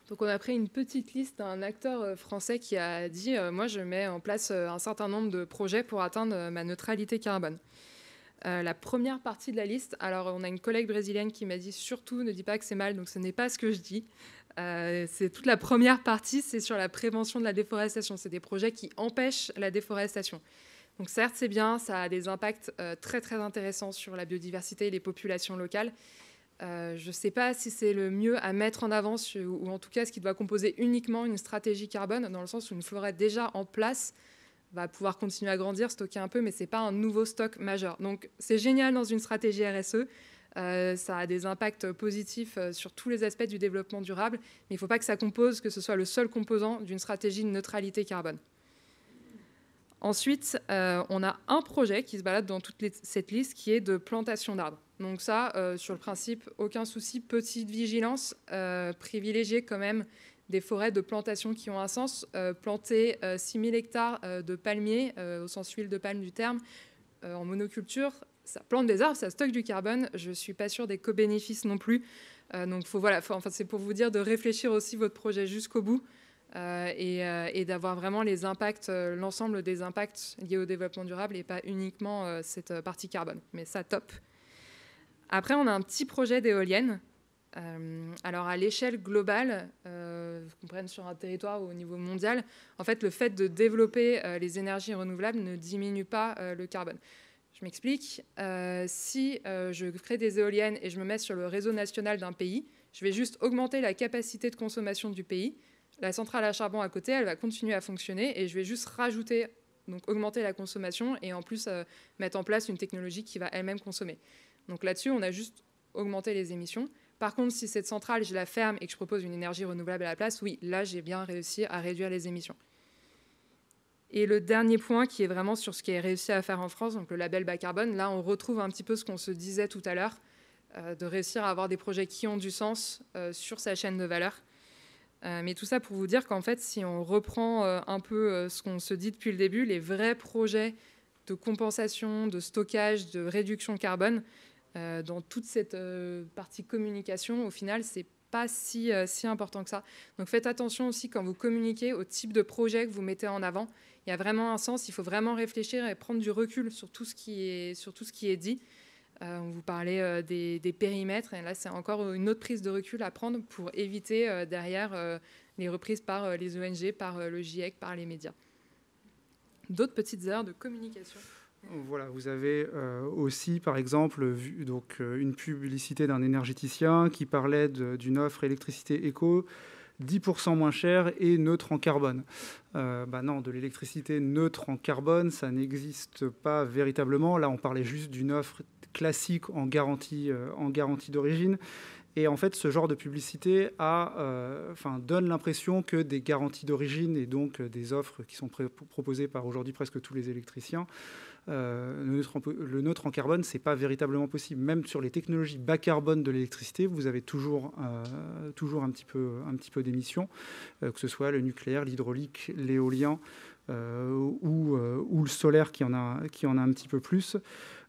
Donc, on a pris une petite liste d'un acteur français qui a dit moi, je mets en place un certain nombre de projets pour atteindre ma neutralité carbone. La première partie de la liste, alors on a une collègue brésilienne qui m'a dit surtout ne dis pas que c'est mal, donc ce n'est pas ce que je dis. C'est toute la première partie, c'est sur la prévention de la déforestation. C'est des projets qui empêchent la déforestation. Donc certes, c'est bien, ça a des impacts très très intéressants sur la biodiversité et les populations locales. Je ne sais pas si c'est le mieux à mettre en avant, ou en tout cas ce qui doit composer uniquement une stratégie carbone, dans le sens où une forêt déjà en place va pouvoir continuer à grandir, stocker un peu, mais ce n'est pas un nouveau stock majeur. Donc c'est génial dans une stratégie RSE, ça a des impacts positifs sur tous les aspects du développement durable, mais il ne faut pas que ça compose, que ce soit le seul composant d'une stratégie de neutralité carbone. Ensuite, on a un projet qui se balade dans toute cette liste qui est de plantation d'arbres. Donc ça, sur le principe, aucun souci, petite vigilance, privilégier quand même des forêts de plantation qui ont un sens, planter 6000 hectares de palmiers, au sens huile de palme du terme, en monoculture, ça plante des arbres, ça stocke du carbone, je ne suis pas sûre des co-bénéfices non plus. Donc c'est pour vous dire de réfléchir aussi votre projet jusqu'au bout. Et d'avoir vraiment les impacts, l'ensemble des impacts liés au développement durable et pas uniquement cette partie carbone. Mais ça, top. Après, on a un petit projet d'éolienne. Alors, à l'échelle globale, qu'on prenne sur un territoire ou au niveau mondial, en fait, le fait de développer les énergies renouvelables ne diminue pas le carbone. Je m'explique. Si je crée des éoliennes et je me mets sur le réseau national d'un pays, je vais juste augmenter la capacité de consommation du pays. La centrale à charbon à côté, elle va continuer à fonctionner et je vais juste rajouter, donc augmenter la consommation et en plus mettre en place une technologie qui va elle-même consommer. Donc là-dessus, on a juste augmenter les émissions. Par contre, si cette centrale, je la ferme et que je propose une énergie renouvelable à la place, oui, là, j'ai bien réussi à réduire les émissions. Et le dernier point qui est vraiment sur ce qui est réussi à faire en France, donc le label bas carbone, là, on retrouve un petit peu ce qu'on se disait tout à l'heure, de réussir à avoir des projets qui ont du sens sur sa chaîne de valeur. Mais tout ça pour vous dire qu'en fait, si on reprend un peu ce qu'on se dit depuis le début, les vrais projets de compensation, de stockage, de réduction carbone, dans toute cette partie communication, au final, c'est pas si important que ça. Donc faites attention aussi quand vous communiquez au type de projet que vous mettez en avant. Il y a vraiment un sens, il faut vraiment réfléchir et prendre du recul sur tout ce qui est dit. On vous parlait des périmètres, et là c'est encore une autre prise de recul à prendre pour éviter derrière les reprises par les ONG, par le GIEC, par les médias. D'autres petites erreurs de communication. Voilà, vous avez aussi, par exemple, vu donc, une publicité d'un énergéticien qui parlait d'une offre électricité éco 10% moins chère et neutre en carbone. Non, de l'électricité neutre en carbone, ça n'existe pas véritablement. Là, on parlait juste d'une offre classique en garantie d'origine. Et en fait, ce genre de publicité donne l'impression que des garanties d'origine et donc des offres qui sont proposées par aujourd'hui presque tous les électriciens, le neutre en carbone, ce n'est pas véritablement possible. Même sur les technologies bas carbone de l'électricité, vous avez toujours un petit peu d'émissions, que ce soit le nucléaire, l'hydraulique, l'éolien ou le solaire qui en a un petit peu plus.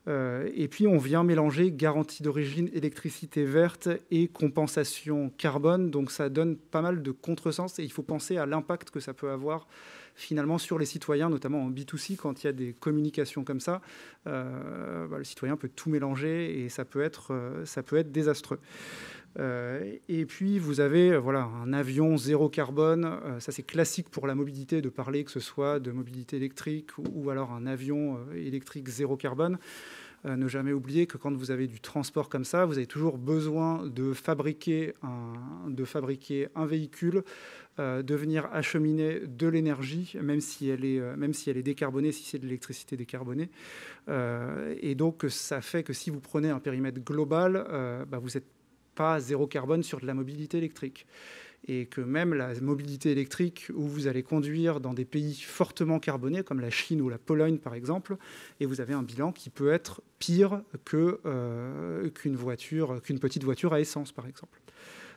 Et puis, on vient mélanger garantie d'origine, électricité verte et compensation carbone. Donc, ça donne pas mal de contresens et il faut penser à l'impact que ça peut avoir finalement sur les citoyens, notamment en B2C, quand il y a des communications comme ça. Le citoyen peut tout mélanger et ça peut être désastreux. Et puis, vous avez un avion zéro carbone. Ça, c'est classique pour la mobilité de parler que ce soit de mobilité électrique ou alors un avion électrique zéro carbone. Ne jamais oublier que quand vous avez du transport comme ça, vous avez toujours besoin de fabriquer un véhicule, de venir acheminer de l'énergie, même si elle est décarbonée, si c'est de l'électricité décarbonée. Et donc, ça fait que si vous prenez un périmètre global, vous n'êtes pas zéro carbone sur de la mobilité électrique. Et que même la mobilité électrique, où vous allez conduire dans des pays fortement carbonés, comme la Chine ou la Pologne, par exemple, et vous avez un bilan qui peut être pire qu'une petite voiture à essence, par exemple.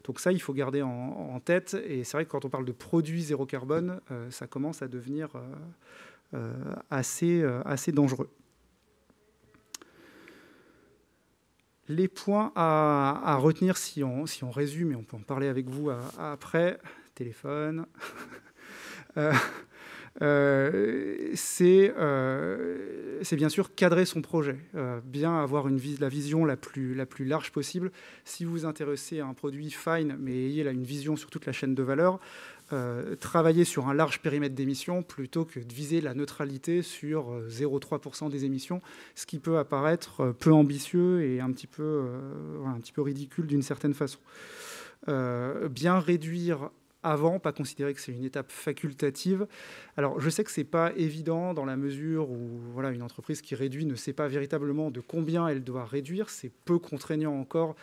Donc ça, il faut garder en tête. Et c'est vrai que quand on parle de produits zéro carbone, ça commence à devenir assez dangereux. Les points à retenir, si on résume, et on peut en parler avec vous après, téléphone, c'est bien sûr cadrer son projet, bien avoir la vision la plus large possible. Si vous vous intéressez à un produit fine, mais ayez là une vision sur toute la chaîne de valeur, travailler sur un large périmètre d'émissions plutôt que de viser la neutralité sur 0,3% des émissions, ce qui peut apparaître peu ambitieux et un petit peu ridicule d'une certaine façon. Bien réduire avant, pas considérer que c'est une étape facultative. Alors, je sais que ce n'est pas évident dans la mesure où une entreprise qui réduit ne sait pas véritablement de combien elle doit réduire. C'est peu contraignant encore.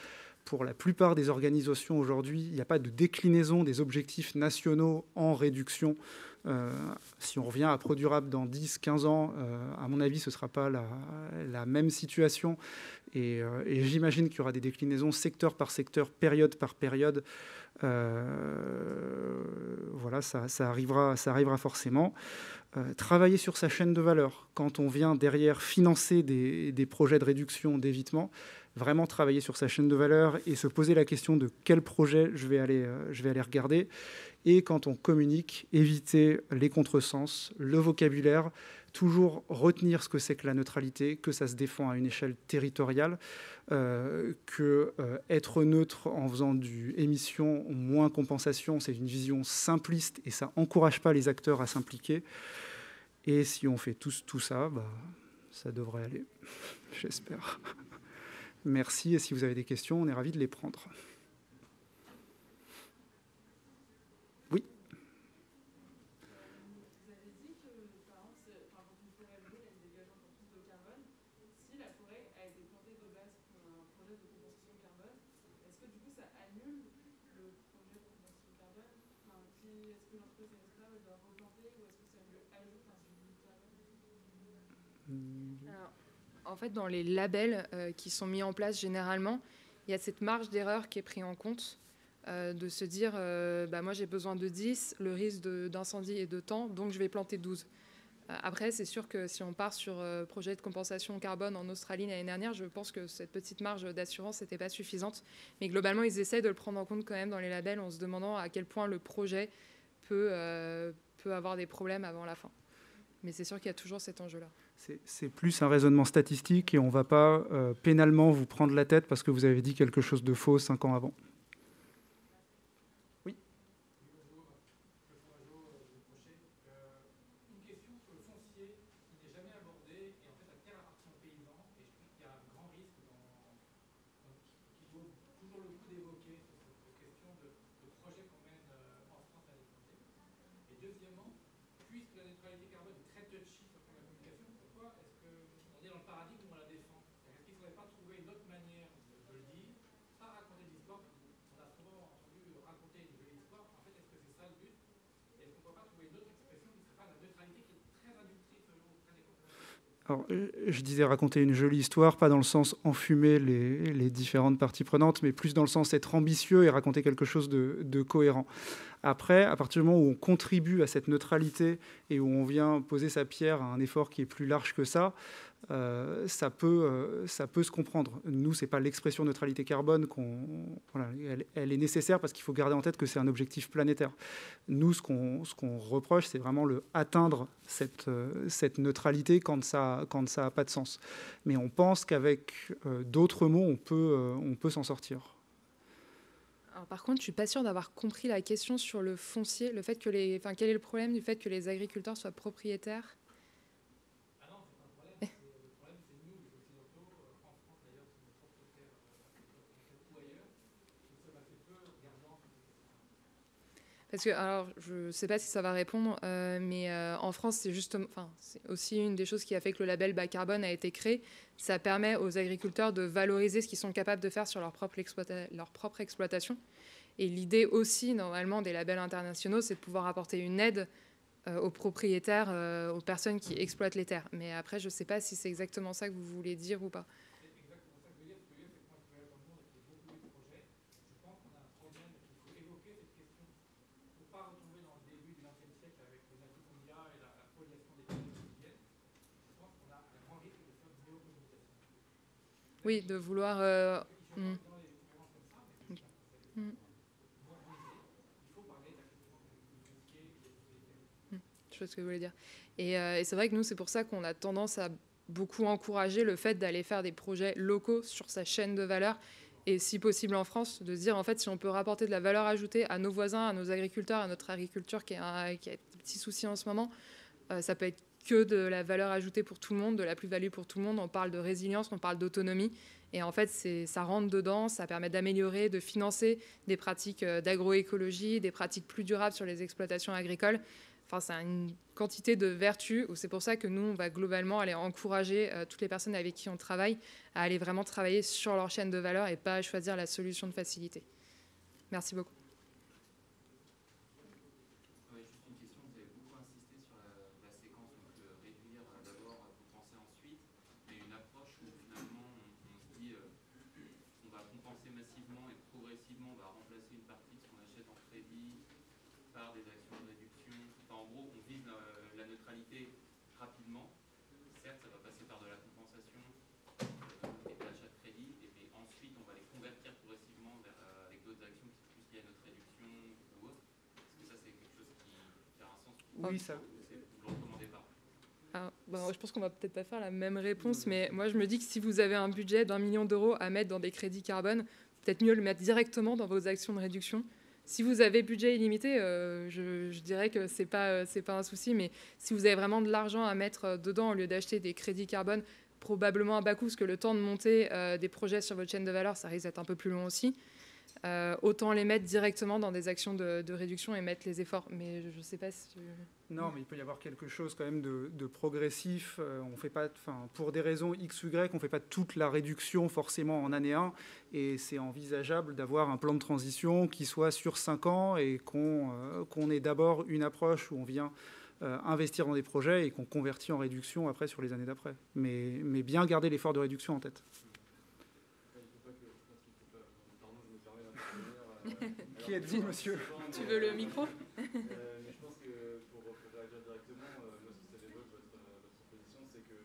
Pour la plupart des organisations aujourd'hui, il n'y a pas de déclinaison des objectifs nationaux en réduction. Si on revient à Produrable dans 10-15 ans, à mon avis, ce ne sera pas la même situation. Et j'imagine qu'il y aura des déclinaisons secteur par secteur, période par période. Ça arrivera forcément. Travailler sur sa chaîne de valeur. Quand on vient derrière financer des projets de réduction, d'évitement, vraiment travailler sur sa chaîne de valeur et se poser la question de quel projet je vais aller regarder. Et quand on communique, éviter les contresens, le vocabulaire, toujours retenir ce que c'est que la neutralité, que ça se défend à une échelle territoriale, être neutre en faisant du émission moins compensation, c'est une vision simpliste et ça n'encourage pas les acteurs à s'impliquer. Et si on fait tout ça, ça devrait aller, j'espère. Merci, et si vous avez des questions, on est ravis de les prendre. Oui. Vous avez dit que, par exemple, quand une forêt brûle, il y a des dégagements pour plus de carbone. Si la forêt a été plantée de base pour un projet de compensation carbone, ça annule le projet de compensation carbone? Enfin, est-ce que l'entreprise elle doit replanter ou est-ce que ça lui ajoute un suivi carbone? Alors, en fait, dans les labels qui sont mis en place généralement, il y a cette marge d'erreur qui est prise en compte, de se dire moi j'ai besoin de 10, le risque d'incendie est de temps, donc je vais planter 12. Après, c'est sûr que si on part sur projet de compensation carbone en Australie l'année dernière, je pense que cette petite marge d'assurance n'était pas suffisante. Mais globalement, ils essayent de le prendre en compte quand même dans les labels en se demandant à quel point le projet peut avoir des problèmes avant la fin. Mais c'est sûr qu'il y a toujours cet enjeu-là. C'est plus un raisonnement statistique et on ne va pas pénalement vous prendre la tête parce que vous avez dit quelque chose de faux 5 ans avant. Oui. Une question sur le foncier qui n'est jamais abordée et en fait la terre appartient aux paysans et je trouve qu'il y a un grand risque qui vaut toujours le coup d'évoquer cette question de projet qu'on mène en France à l'étranger. Et deuxièmement, puisque la neutralité carbone est très touchy sur la communication, pourquoi est-ce qu'on est dans le paradigme où on la défend? Est-ce qu'il ne faudrait pas trouver une autre manière de le dire, pas raconter des histoires? On a souvent entendu raconter une jolie histoire. En fait, est-ce que c'est ça le but? Et est-ce qu'on ne peut pas trouver une autre expression qui ne serait pas la neutralité qui est très inductrice auprès des consommateurs? Alors, je disais raconter une jolie histoire, pas dans le sens enfumer les différentes parties prenantes, mais plus dans le sens être ambitieux et raconter quelque chose de cohérent. Après, à partir du moment où on contribue à cette neutralité et où on vient poser sa pierre à un effort qui est plus large que ça, ça peut se comprendre. Nous, ce n'est pas l'expression neutralité carbone. Elle est nécessaire parce qu'il faut garder en tête que c'est un objectif planétaire. Nous, ce qu'on reproche, c'est vraiment atteindre cette neutralité quand ça n'a pas de sens. Mais on pense qu'avec d'autres mots, on peut s'en sortir. Alors, par contre, je ne suis pas sûre d'avoir compris la question sur le foncier, le fait que quel est le problème du fait que les agriculteurs soient propriétaires? Ah non, c'est pas un problème. Le problème, c'est nous, les Occidentaux, en France d'ailleurs, sur nos propres terres ou ailleurs, nous sommes assez peu regardants. Parce que, alors, je ne sais pas si ça va répondre, mais en France, c'est aussi une des choses qui a fait que le label bas carbone a été créé. Ça permet aux agriculteurs de valoriser ce qu'ils sont capables de faire sur leur propre exploitation. Et l'idée aussi, normalement, des labels internationaux, c'est de pouvoir apporter une aide aux propriétaires, aux personnes qui exploitent les terres. Mais après, je ne sais pas si c'est exactement ça que vous voulez dire ou pas. C'est exactement ça que je veux dire. Ce que je veux dire, c'est que moi, je travaille dans le monde et qu'il y a beaucoup de projets. Je pense qu'on a un problème et qu'il faut évoquer cette question pour ne pas retomber dans le début du XXe siècle avec les latifundia et la spoliation des terres quotidiennes. Je pense qu'on a un grand risque de faire une néocommunication. Oui, de vouloir... Je sais ce que vous voulez dire. Et c'est vrai que nous, c'est pour ça qu'on a tendance à beaucoup encourager le fait d'aller faire des projets locaux sur sa chaîne de valeur et si possible en France, de se dire en fait si on peut rapporter de la valeur ajoutée à nos voisins, à nos agriculteurs, à notre agriculture qui a des petits soucis en ce moment, ça peut être que de la valeur ajoutée pour tout le monde, de la plus-value pour tout le monde. On parle de résilience, on parle d'autonomie. Et en fait, ça rentre dedans, ça permet d'améliorer, de financer des pratiques d'agroécologie, des pratiques plus durables sur les exploitations agricoles. Enfin, c'est une quantité de vertus. C'est pour ça que nous, on va globalement aller encourager toutes les personnes avec qui on travaille à aller vraiment travailler sur leur chaîne de valeur et pas à choisir la solution de facilité. Merci beaucoup. Oui, juste une question. Vous avez beaucoup insisté sur la séquence, donc réduire d'abord, compenser ensuite, mais une approche où finalement on se dit on va compenser massivement et progressivement on va remplacer une partie de ce qu'on achète en crédit par des actions de réduction. Enfin, en gros, on vise la neutralité rapidement. Certes, ça va passer par de la compensation et de l'achat de crédit, mais ensuite, on va les convertir progressivement avec d'autres actions qui sont plus liées à notre réduction ou autre. Est-ce que ça, c'est quelque chose qui a un sens? Oui, ça. Vous ne le recommandez pas? Je pense qu'on va peut-être pas faire la même réponse, mais moi, je me dis que si vous avez un budget d'1 million d'euros à mettre dans des crédits carbone, peut-être mieux le mettre directement dans vos actions de réduction. Si vous avez budget illimité, je dirais que c'est pas un souci, mais si vous avez vraiment de l'argent à mettre dedans au lieu d'acheter des crédits carbone probablement à bas coût, parce que le temps de monter des projets sur votre chaîne de valeur, ça risque d'être un peu plus long aussi. autant les mettre directement dans des actions de réduction et mettre les efforts. Mais je ne sais pas si... Non, mais il peut y avoir quelque chose quand même de progressif. On fait pas, pour des raisons X ou Y, on ne fait pas toute la réduction forcément en année 1. Et c'est envisageable d'avoir un plan de transition qui soit sur 5 ans et qu'on ait d'abord une approche où on vient investir dans des projets et qu'on convertit en réduction après sur les années d'après. Mais bien garder l'effort de réduction en tête. Qui êtes-vous, monsieur? Tu veux le micro? Mais je pense que pour réagir directement, moi ce que ça évoque votre position, c'est que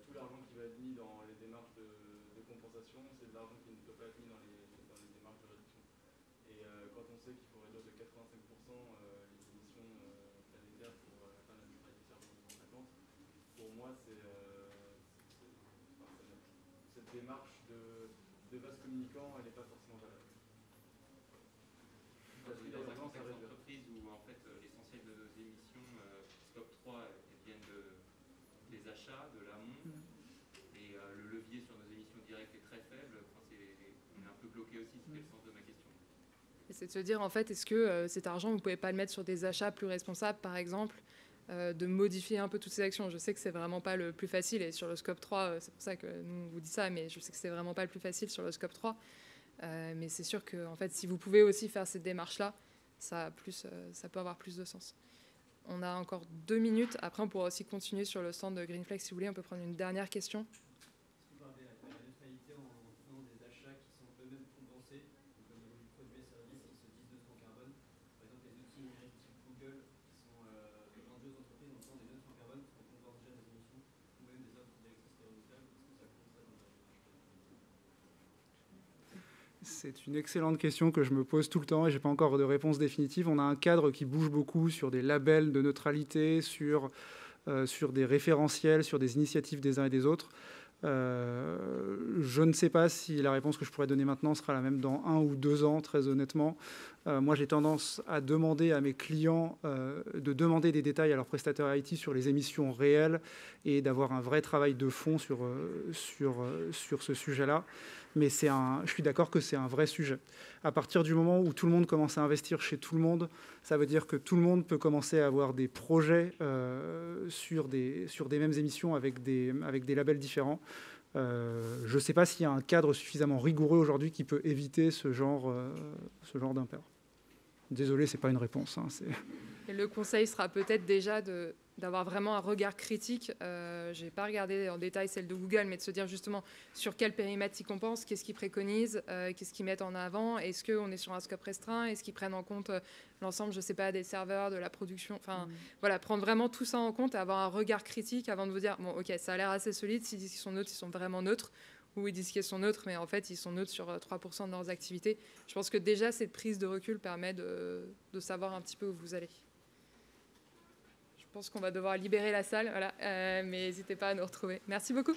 tout l'argent qui va être mis dans les démarches de compensation, c'est de l'argent qui ne peut pas être mis dans les démarches de réduction. Et quand on sait qu'il faut réduire de 85% les émissions planétaires pour atteindre la neutralité carbone en 2050, pour moi cette démarche de vase communicant, elle n'est pas forcément valable. Dans un contexte d'entreprise où en fait l'essentiel de nos émissions scope 3 viennent des achats, de l'amont, et le levier sur nos émissions directes est très faible. Enfin, on est un peu bloqué aussi, c'était le sens de ma question. C'est de se dire en fait, est-ce que cet argent, vous ne pouvez pas le mettre sur des achats plus responsables, par exemple, de modifier un peu toutes ces actions. Je sais que c'est vraiment pas le plus facile, et sur le scope 3, c'est pour ça que nous on vous dit ça, mais je sais que c'est vraiment pas le plus facile sur le scope 3. Mais c'est sûr que en fait, si vous pouvez aussi faire cette démarche-là, ça peut avoir plus de sens. On a encore 2 minutes. Après, on pourra aussi continuer sur le stand de Greenflex si vous voulez. On peut prendre une dernière question. Est-ce que vous parlez de la neutralité en faisant des achats qui sont eux-mêmes compensés, donc au niveau du produit et service, qui se disent neutres en carbone? Par exemple, les outils numériques type Google, qui sont grandioses entreprises en faisant des neutres en carbone, qui compensent déjà des émissions, ou même des offres d'électricité renouvelable. Est-ce que ça compte ça dans la démarche? C'est une excellente question que je me pose tout le temps et je n'ai pas encore de réponse définitive. On a un cadre qui bouge beaucoup sur des labels de neutralité, sur des référentiels, sur des initiatives des uns et des autres. Je ne sais pas si la réponse que je pourrais donner maintenant sera la même dans 1 ou 2 ans, très honnêtement. Moi, j'ai tendance à demander à mes clients de demander des détails à leurs prestataires IT sur les émissions réelles et d'avoir un vrai travail de fond sur ce sujet-là. Mais je suis d'accord que c'est un vrai sujet. À partir du moment où tout le monde commence à investir chez tout le monde, ça veut dire que tout le monde peut commencer à avoir des projets sur des mêmes émissions avec des labels différents. Je ne sais pas s'il y a un cadre suffisamment rigoureux aujourd'hui qui peut éviter ce genre d'impair. Désolé, ce n'est pas une réponse. Et le conseil sera peut-être déjà d'avoir vraiment un regard critique. Je n'ai pas regardé en détail celle de Google, mais de se dire justement sur quel périmètre ils compensent, qu'est-ce qu'ils préconisent, qu'est-ce qu'ils mettent en avant, est-ce qu'on est sur un scope restreint, est-ce qu'ils prennent en compte l'ensemble, je ne sais pas, des serveurs, de la production, enfin voilà, prendre vraiment tout ça en compte et avoir un regard critique avant de vous dire, bon ok, ça a l'air assez solide, s'ils disent qu'ils sont neutres, ils sont vraiment neutres, ou ils disent qu'ils sont neutres, mais en fait ils sont neutres sur 3% de leurs activités. Je pense que déjà cette prise de recul permet de savoir un petit peu où vous allez. Je pense qu'on va devoir libérer la salle, voilà. Mais n'hésitez pas à nous retrouver. Merci beaucoup.